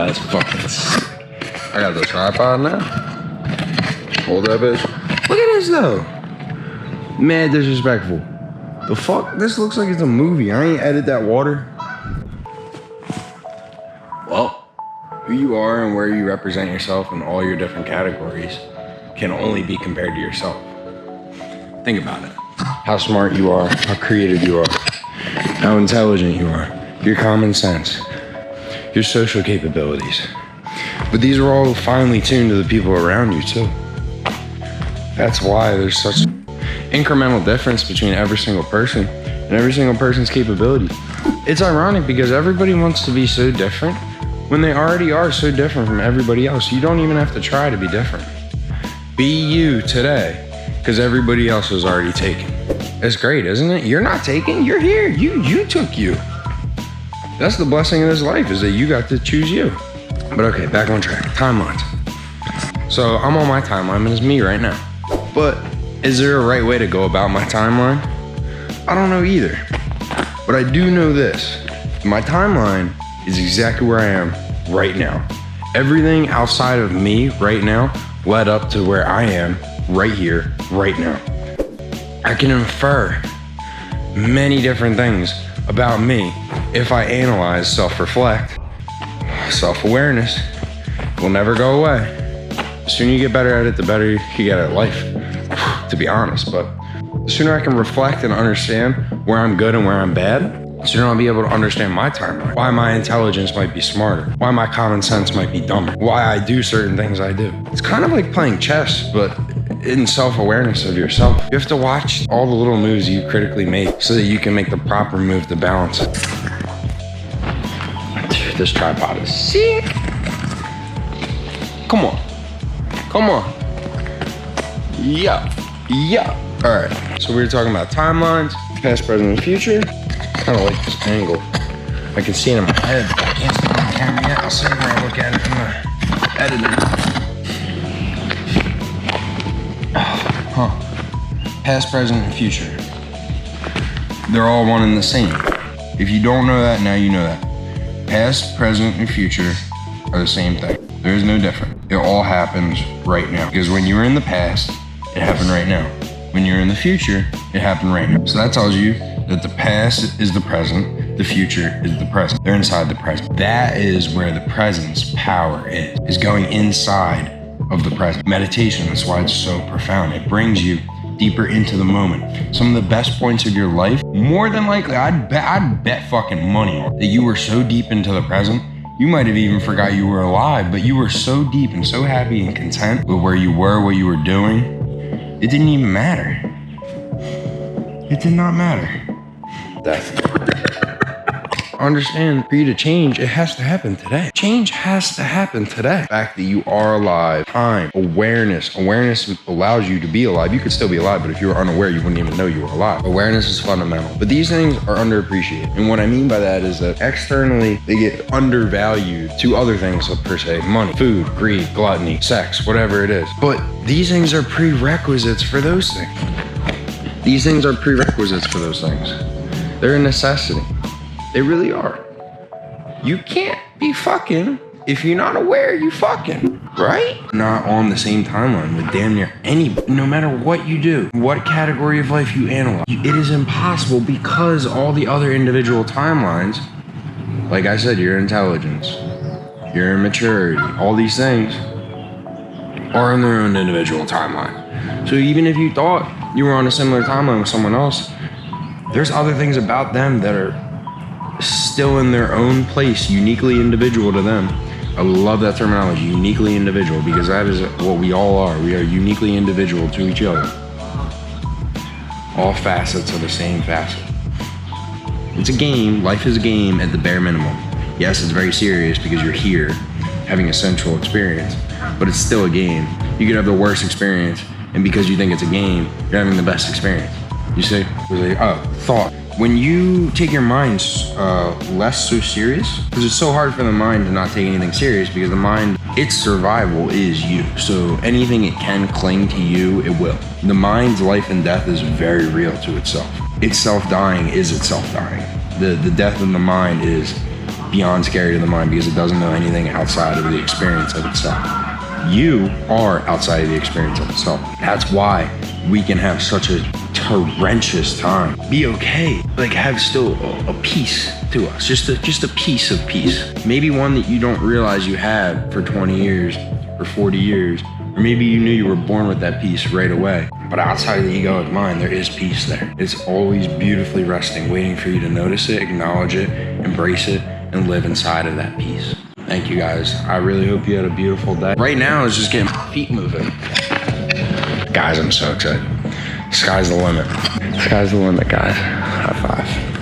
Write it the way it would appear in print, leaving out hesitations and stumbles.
That's fucking sick. I got the tripod now. Hold that bitch. Look at this though. Mad disrespectful. The fuck? This looks like it's a movie. I ain't edit that water. Well, who you are and where you represent yourself in all your different categories can only be compared to yourself. Think about it. How smart you are, how creative you are, how intelligent you are, your common sense, your social capabilities. But these are all finely tuned to the people around you too. That's why there's such incremental difference between every single person and every single person's capability. It's ironic because everybody wants to be so different when they already are so different from everybody else. You don't even have to try to be different. Be you today, because everybody else was already taken. It's great, isn't it? You're not taken, you're here. You took you. That's the blessing of this life, is that you got to choose you. But okay, back on track. Timelines. So I'm on my timeline, and it's me right now. But is there a right way to go about my timeline? I don't know either. But I do know this. My timeline is exactly where I am right now. Everything outside of me right now led up to where I am right here, right now. I can infer many different things about me if I analyze, self-reflect. Self-awareness will never go away. The sooner you get better at it, the better you get at life, to be honest. But the sooner I can reflect and understand where I'm good and where I'm bad, the sooner I'll be able to understand my timeline, why my intelligence might be smarter, why my common sense might be dumber, why I do certain things I do. It's kind of like playing chess, but in self-awareness of yourself. You have to watch all the little moves you critically make so that you can make the proper move to balance it. Dude, this tripod is sick. Come on. Come on. Yeah. All right, so we were talking about timelines, past, present, and future. I kind of like this angle. I can see it in my head, but I can't see it on the camera yet. I'll see where I look at it in the editing. Past, present, and future. They're all one and the same. If you don't know that, now you know that. Past, present, and future are the same thing. There is no difference. It all happens right now. Because when you were in the past, it happened right now. When you're in the future, it happened right now. So that tells you that the past is the present, the future is the present. They're inside the present. That is where the presence power is going inside of the present. Meditation, that's why it's so profound. It brings you deeper into the moment. Some of the best points of your life, more than likely, I'd bet fucking money on that you were so deep into the present, you might have even forgot you were alive, but you were so deep and so happy and content with where you were, what you were doing, it didn't even matter. It did not matter. Understand, for you to change, it has to happen today. Change has to happen today. The fact that you are alive, time, awareness. Awareness allows you to be alive. You could still be alive, but if you were unaware, you wouldn't even know you were alive. Awareness is fundamental. But these things are underappreciated. And what I mean by that is that externally, they get undervalued to other things, so per se, money, food, greed, gluttony, sex, whatever it is. But these things are prerequisites for those things. These things are prerequisites for those things. They're a necessity. They really are. You can't be fucking if you're not aware you fucking, right? Not on the same timeline with damn near anybody. No matter what you do, what category of life you analyze, it is impossible because all the other individual timelines, like I said, your intelligence, your maturity, all these things are in their own individual timeline. So even if you thought you were on a similar timeline with someone else, there's other things about them that are still in their own place, uniquely individual to them. I love that terminology, uniquely individual, because that is what we all are. We are uniquely individual to each other. All facets are the same facet. It's a game. Life is a game at the bare minimum. Yes, it's very serious because you're here having a sensual experience, but it's still a game. You could have the worst experience, and because you think it's a game, you're having the best experience. You see? Thought. When you take your mind less so serious, because it's so hard for the mind to not take anything serious, because the mind, its survival is you. So anything it can cling to you, it will. The mind's life and death is very real to itself. Its self-dying is itself dying. The death of the mind is beyond scary to the mind because it doesn't know anything outside of the experience of itself. You are outside of the experience of itself. That's why we can have such a torrentious time. Be okay. Like have still a piece to us. Just a piece of peace. Maybe one that you don't realize you had for 20 years or 40 years. Or maybe you knew you were born with that peace right away. But outside of the egoic mind, there is peace there. It's always beautifully resting, waiting for you to notice it, acknowledge it, embrace it, and live inside of that peace. Thank you guys. I really hope you had a beautiful day. Right now is just getting my feet moving. Guys, I'm so excited. Sky's the limit. Sky's the limit, guys. High five.